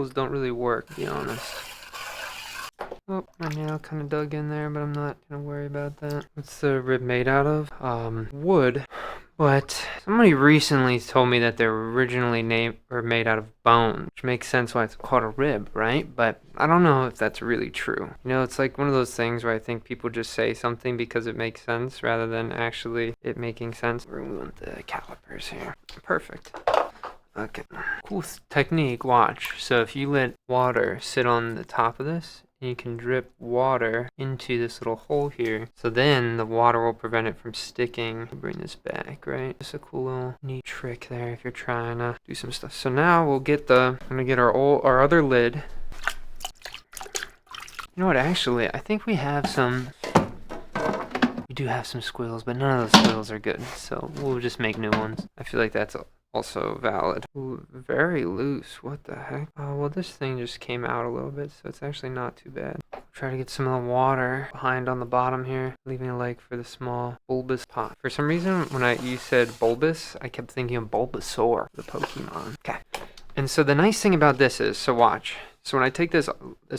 Those don't really work, to be honest. Oh, my nail kind of dug in there, but I'm not gonna worry about that. What's the rib made out of? Wood. But somebody recently told me that they're originally made out of bone, which makes sense why it's called a rib, right? But I don't know if that's really true. You know, it's like one of those things where I think people just say something because it makes sense rather than actually it making sense. We're gonna want the calipers here. Perfect. Okay. Cool technique, watch. So if you let water sit on the top of this, you can drip water into this little hole here. So then the water will prevent it from sticking. Bring this back, right? Just a cool little neat trick there if you're trying to do some stuff. So now we'll get I'm gonna get our other lid. You know what, actually, I think we do have some squills, but none of those squills are good. So we'll just make new ones. I feel like that's also valid. Ooh, very loose. What the heck? Oh, well, this thing just came out a little bit, so it's actually not too bad. Try to get some of the water behind on the bottom here, leaving a leg for the small bulbous pot. For some reason, when you said bulbous, I kept thinking of Bulbasaur, the Pokemon. Okay. And so the nice thing about this is, so watch. So when I take this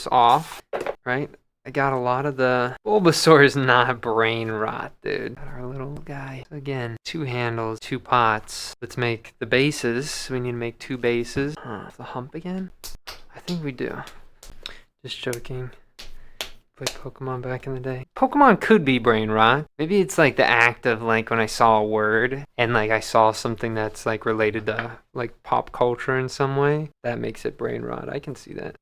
off, right? I got a lot of the Bulbasaur is not brain rot, dude. Our little guy. So again, 2 handles, 2 pots. Let's make the bases. We need to make 2 bases. The hump again? I think we do. Just joking. Played Pokemon back in the day. Pokemon could be brain rot. Maybe it's like the act of like when I saw a word and like I saw something that's like related to like pop culture in some way. That makes it brain rot. I can see that.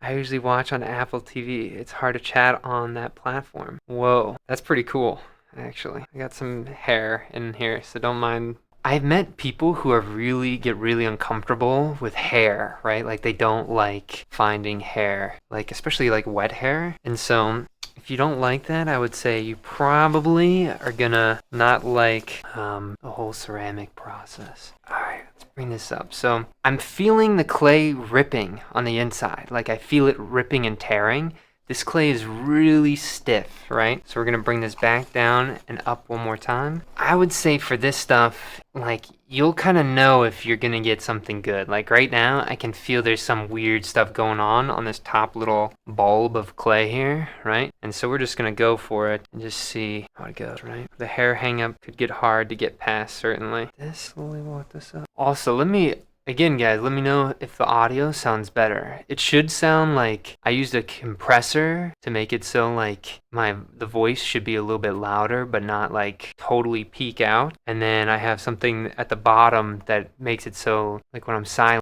I usually watch on Apple TV. It's hard to chat on that platform. Whoa, that's pretty cool, actually. I got some hair in here, so don't mind. I've met people who get really uncomfortable with hair, right? Like they don't like finding hair, like especially like wet hair. And so if you don't like that, I would say you probably are gonna not like the whole ceramic process. All right, let's bring this up. So I'm feeling the clay ripping on the inside. Like I feel it ripping and tearing. This clay is really stiff, right? So we're gonna bring this back down and up one more time. I would say for this stuff, like you'll kind of know if you're gonna get something good. Like right now, I can feel there's some weird stuff going on this top little bulb of clay here, right? And so we're just gonna go for it and just see how it goes, right? The hair hang up could get hard to get past, certainly. Just slowly walk this up. Also, again, guys, let me know if the audio sounds better. It should sound like I used a compressor to make it so like the voice should be a little bit louder, but not like totally peak out. And then I have something at the bottom that makes it so like when I'm silent,